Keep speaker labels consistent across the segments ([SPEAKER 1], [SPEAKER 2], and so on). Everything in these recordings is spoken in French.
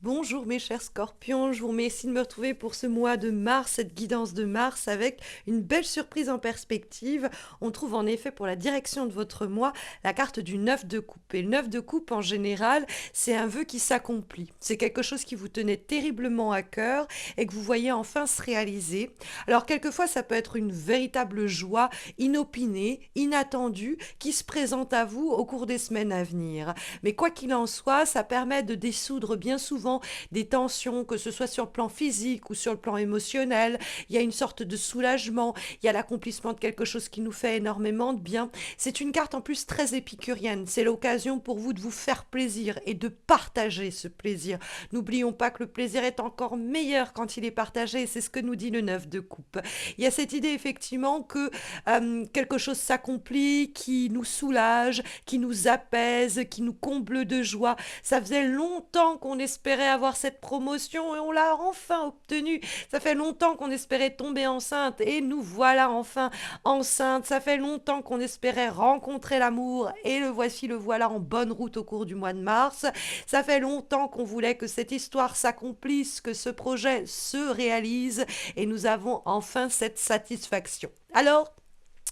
[SPEAKER 1] Bonjour mes chers scorpions, je vous remercie de me retrouver pour ce mois de mars, cette guidance de mars avec une belle surprise en perspective. On trouve en effet pour la direction de votre mois la carte du 9 de coupe. Et le 9 de coupe en général, c'est un vœu qui s'accomplit. C'est quelque chose qui vous tenait terriblement à cœur et que vous voyez enfin se réaliser. Alors quelquefois ça peut être une véritable joie inopinée, inattendue, qui se présente à vous au cours des semaines à venir. Mais quoi qu'il en soit, ça permet de dissoudre bien souvent des tensions, que ce soit sur le plan physique ou sur le plan émotionnel. Il y a une sorte de soulagement, il y a l'accomplissement de quelque chose qui nous fait énormément de bien. C'est une carte en plus très épicurienne. C'est l'occasion pour vous de vous faire plaisir et de partager ce plaisir. N'oublions pas que le plaisir est encore meilleur quand il est partagé, et c'est ce que nous dit le 9 de coupe. Il y a cette idée effectivement que quelque chose s'accomplit, qui nous soulage, qui nous apaise, qui nous comble de joie. Ça faisait longtemps qu'on espérait avoir cette promotion et on l'a enfin obtenue. Ça fait longtemps qu'on espérait tomber enceinte et nous voilà enfin enceinte. Ça fait longtemps qu'on espérait rencontrer l'amour et le voilà en bonne route au cours du mois de mars. Ça fait longtemps qu'on voulait que cette histoire s'accomplisse, que ce projet se réalise et nous avons enfin cette satisfaction. Alors,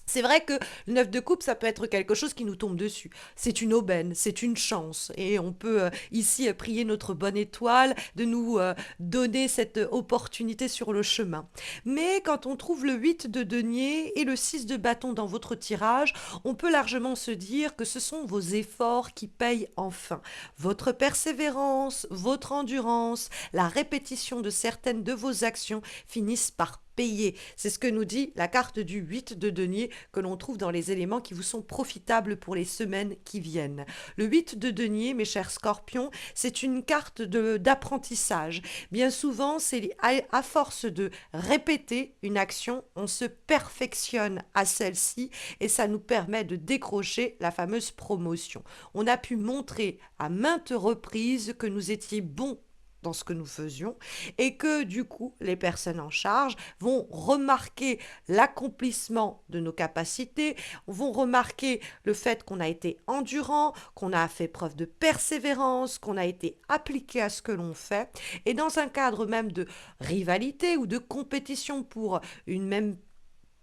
[SPEAKER 1] c'est vrai que le 9 de coupe, ça peut être quelque chose qui nous tombe dessus. C'est une aubaine, c'est une chance. Et on peut ici prier notre bonne étoile de nous donner cette opportunité sur le chemin. Mais quand on trouve le 8 de denier et le 6 de bâton dans votre tirage, on peut largement se dire que ce sont vos efforts qui payent enfin. Votre persévérance, votre endurance, la répétition de certaines de vos actions finissent par payer. C'est ce que nous dit la carte du 8 de denier que l'on trouve dans les éléments qui vous sont profitables pour les semaines qui viennent. Le 8 de denier, mes chers scorpions, c'est une carte d'apprentissage. Bien souvent, c'est à force de répéter une action, on se perfectionne à celle-ci et ça nous permet de décrocher la fameuse promotion. On a pu montrer à maintes reprises que nous étions bons dans ce que nous faisions et que du coup les personnes en charge vont remarquer l'accomplissement de nos capacités, vont remarquer le fait qu'on a été endurant, qu'on a fait preuve de persévérance, qu'on a été appliqué à ce que l'on fait et dans un cadre même de rivalité ou de compétition pour une même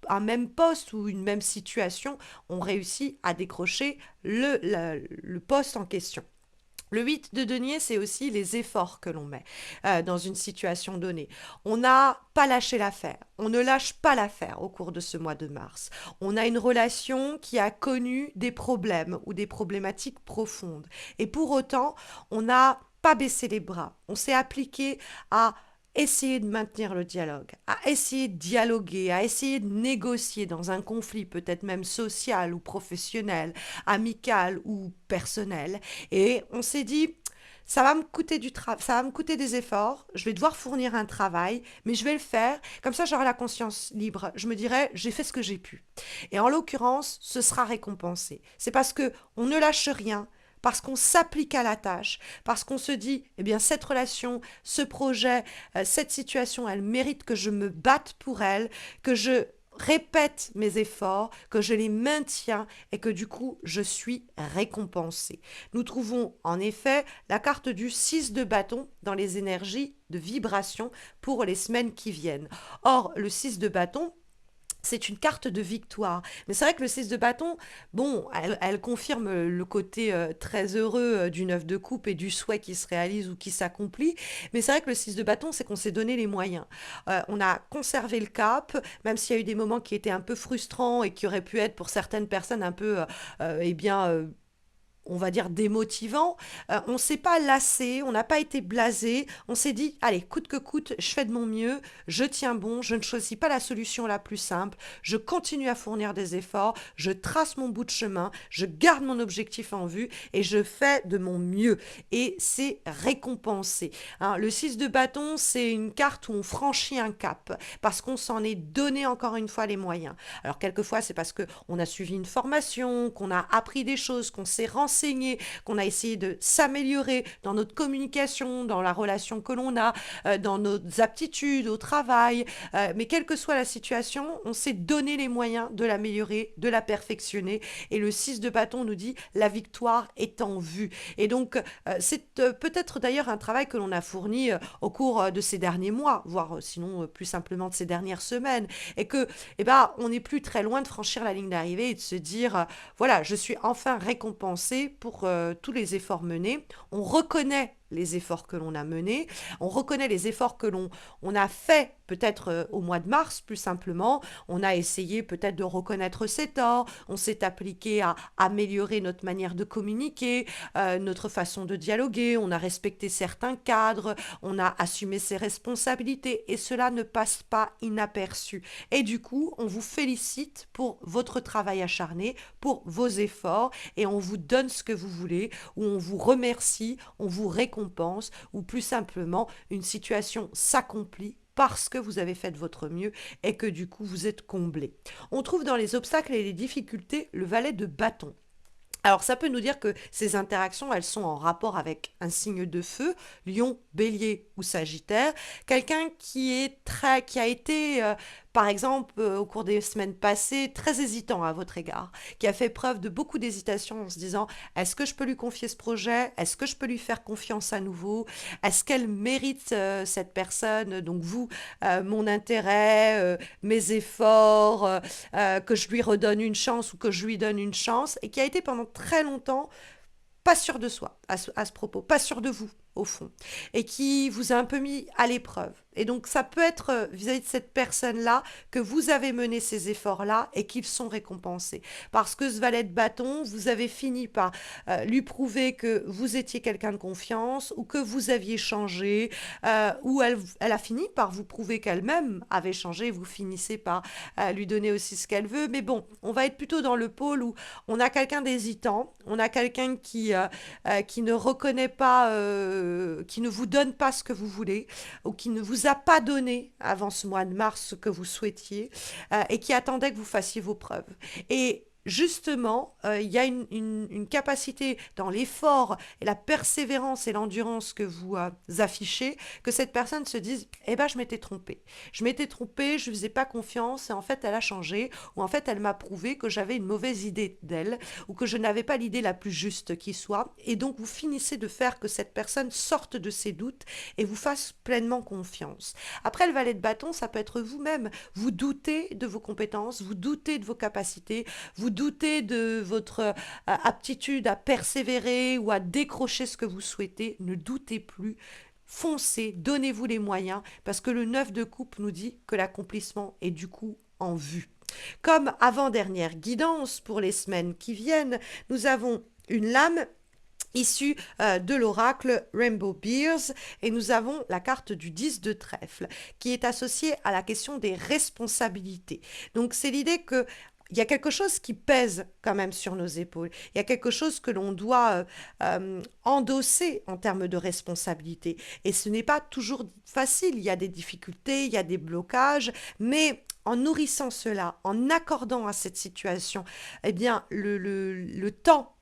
[SPEAKER 1] un même poste ou une même situation, on réussit à décrocher le poste en question. Le 8 de denier, c'est aussi les efforts que l'on met dans une situation donnée. On n'a pas lâché l'affaire. On ne lâche pas l'affaire au cours de ce mois de mars. On a une relation qui a connu des problèmes ou des problématiques profondes. Et pour autant, on n'a pas baissé les bras. On s'est appliqué à essayer de maintenir le dialogue, à essayer de dialoguer, à essayer de négocier dans un conflit peut-être même social ou professionnel, amical ou personnel. Et on s'est dit, ça va me coûter ça va me coûter des efforts, je vais devoir fournir un travail, mais je vais le faire, comme ça j'aurai la conscience libre. Je me dirai, j'ai fait ce que j'ai pu. Et en l'occurrence, ce sera récompensé. C'est parce que on ne lâche rien, parce qu'on s'applique à la tâche, parce qu'on se dit, eh bien, cette relation, ce projet, cette situation, elle mérite que je me batte pour elle, que je répète mes efforts, que je les maintiens et que du coup je suis récompensée. Nous trouvons en effet la carte du 6 de bâton dans les énergies de vibration pour les semaines qui viennent. Or, le 6 de bâton, c'est une carte de victoire. Mais c'est vrai que le 6 de bâton, bon, elle confirme le côté très heureux du 9 de coupe et du souhait qui se réalise ou qui s'accomplit. Mais c'est vrai que le 6 de bâton, c'est qu'on s'est donné les moyens. On a conservé le cap, même s'il y a eu des moments qui étaient un peu frustrants et qui auraient pu être pour certaines personnes un peu, eh bien, on va dire démotivant, on ne s'est pas lassé, on n'a pas été blasé, on s'est dit, allez, coûte que coûte, je fais de mon mieux, je tiens bon, je ne choisis pas la solution la plus simple, je continue à fournir des efforts, je trace mon bout de chemin, je garde mon objectif en vue et je fais de mon mieux. Et c'est récompensé. Hein, le 6 de bâton, c'est une carte où on franchit un cap, parce qu'on s'en est donné encore une fois les moyens. Alors quelquefois, c'est parce qu'on a suivi une formation, qu'on a appris des choses, qu'on s'est renseigné, renseigné, qu'on a essayé de s'améliorer dans notre communication, dans la relation que l'on a, dans nos aptitudes au travail, mais quelle que soit la situation, on s'est donné les moyens de l'améliorer, de la perfectionner. Et le 6 de bâton nous dit la victoire est en vue. Et donc, c'est peut-être d'ailleurs un travail que l'on a fourni au cours de ces derniers mois, voire sinon plus simplement de ces dernières semaines. Et que, eh ben, on n'est plus très loin de franchir la ligne d'arrivée et de se dire, voilà, je suis enfin récompensé pour tous les efforts menés. On reconnaît les efforts que l'on a menés, on reconnaît les efforts que on a fait peut-être au mois de mars plus simplement, on a essayé peut-être de reconnaître ses torts, on s'est appliqué à améliorer notre manière de communiquer, notre façon de dialoguer, on a respecté certains cadres, on a assumé ses responsabilités et cela ne passe pas inaperçu. Et du coup, on vous félicite pour votre travail acharné, pour vos efforts et on vous donne ce que vous voulez ou on vous remercie, on vous récompense ou plus simplement une situation s'accomplit parce que vous avez fait de votre mieux et que du coup vous êtes comblé. On trouve dans les obstacles et les difficultés le valet de bâton. Alors ça peut nous dire que ces interactions, elles sont en rapport avec un signe de feu, lion, bélier ou sagittaire, quelqu'un qui a été, par exemple, au cours des semaines passées, très hésitant à votre égard, qui a fait preuve de beaucoup d'hésitation en se disant, est-ce que je peux lui confier ce projet? Est-ce que je peux lui faire confiance à nouveau? Est-ce qu'elle mérite cette personne, donc vous, mon intérêt, mes efforts, que je lui redonne une chance ou que je lui donne une chance, et qui a été pendant très longtemps pas sûr de soi à ce propos, pas sûr de vous au fond, et qui vous a un peu mis à l'épreuve. Et donc ça peut être vis-à-vis de cette personne-là que vous avez mené ces efforts-là et qu'ils sont récompensés. Parce que ce valet de bâton, vous avez fini par lui prouver que vous étiez quelqu'un de confiance ou que vous aviez changé, ou elle a fini par vous prouver qu'elle-même avait changé, vous finissez par lui donner aussi ce qu'elle veut. Mais bon, on va être plutôt dans le pôle où on a quelqu'un d'hésitant, on a quelqu'un qui ne reconnaît pas, qui ne vous donne pas ce que vous voulez, ou qui ne vous a pas donné avant ce mois de mars ce que vous souhaitiez, et qui attendait que vous fassiez vos preuves. Et justement, il y a une capacité dans l'effort et la persévérance et l'endurance que vous affichez, que cette personne se dise, eh ben je m'étais trompée. Je m'étais trompée, je ne faisais pas confiance et en fait elle a changé, ou en fait elle m'a prouvé que j'avais une mauvaise idée d'elle, ou que je n'avais pas l'idée la plus juste qui soit. Et donc vous finissez de faire que cette personne sorte de ses doutes et vous fasse pleinement confiance. Après, le valet de bâton, ça peut être vous-même. Vous doutez de vos compétences, vous doutez de vos capacités, vous doutez de votre aptitude à persévérer ou à décrocher ce que vous souhaitez. Ne doutez plus. Foncez, donnez-vous les moyens, parce que le 9 de coupe nous dit que l'accomplissement est du coup en vue. Comme avant-dernière guidance pour les semaines qui viennent, nous avons une lame issue de l'oracle Rainbow Bears et nous avons la carte du 10 de trèfle qui est associée à la question des responsabilités. Donc c'est l'idée que il y a quelque chose qui pèse quand même sur nos épaules. Il y a quelque chose que l'on doit endosser en termes de responsabilité. Et ce n'est pas toujours facile. Il y a des difficultés, il y a des blocages, mais en nourrissant cela, en accordant à cette situation, eh bien, le temps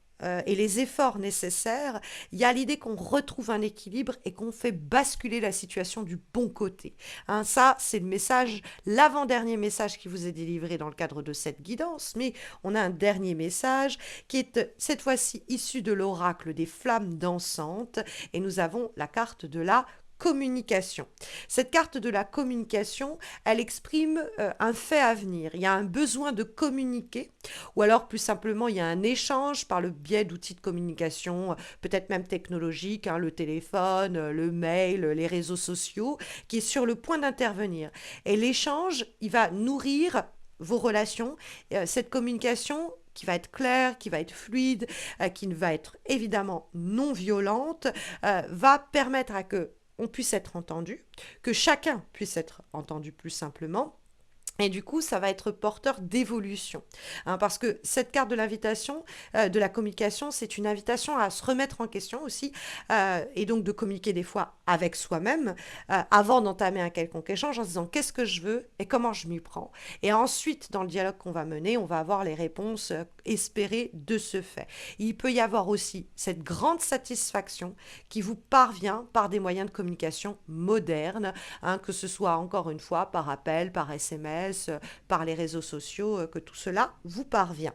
[SPEAKER 1] et les efforts nécessaires, il y a l'idée qu'on retrouve un équilibre et qu'on fait basculer la situation du bon côté. Hein, ça, c'est le message, l'avant-dernier message qui vous est délivré dans le cadre de cette guidance, mais on a un dernier message qui est cette fois-ci issu de l'oracle des flammes dansantes et nous avons la carte de la communication. Cette carte de la communication, elle exprime un fait à venir. Il y a un besoin de communiquer, ou alors plus simplement, il y a un échange par le biais d'outils de communication, peut-être même technologiques, hein, le téléphone, le mail, les réseaux sociaux, qui est sur le point d'intervenir. Et l'échange, il va nourrir vos relations. Cette communication qui va être claire, qui va être fluide, qui ne va être évidemment non violente, va permettre à que on puisse être entendu, que chacun puisse être entendu plus simplement, Et du coup, ça va être porteur d'évolution. Hein, parce que cette carte de l'invitation, de la communication, c'est une invitation à se remettre en question aussi, et donc de communiquer des fois avec soi-même, avant d'entamer un quelconque échange en se disant qu'est-ce que je veux et comment je m'y prends. Et ensuite, dans le dialogue qu'on va mener, on va avoir les réponses espérées de ce fait. Il peut y avoir aussi cette grande satisfaction qui vous parvient par des moyens de communication modernes, hein, que ce soit encore une fois par appel, par SMS, par les réseaux sociaux, que tout cela vous parvient.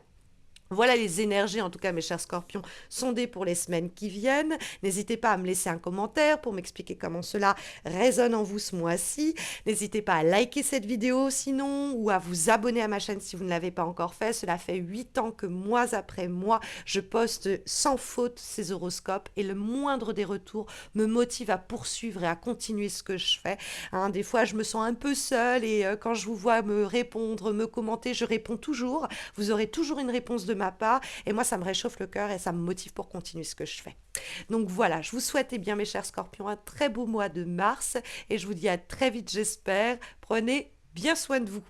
[SPEAKER 1] Voilà les énergies, en tout cas, mes chers scorpions, sondées pour les semaines qui viennent. N'hésitez pas à me laisser un commentaire pour m'expliquer comment cela résonne en vous ce mois-ci. N'hésitez pas à liker cette vidéo sinon, ou à vous abonner à ma chaîne si vous ne l'avez pas encore fait. Cela fait 8 ans que mois après mois, je poste sans faute ces horoscopes et le moindre des retours me motive à poursuivre et à continuer ce que je fais. Hein, des fois, je me sens un peu seule et quand je vous vois me répondre, me commenter, je réponds toujours. Vous aurez toujours une réponse de ma part et moi ça me réchauffe le cœur et ça me motive pour continuer ce que je fais. Donc voilà, je vous souhaite, eh bien mes chers scorpions, un très beau mois de mars et je vous dis à très vite, j'espère. Prenez bien soin de vous.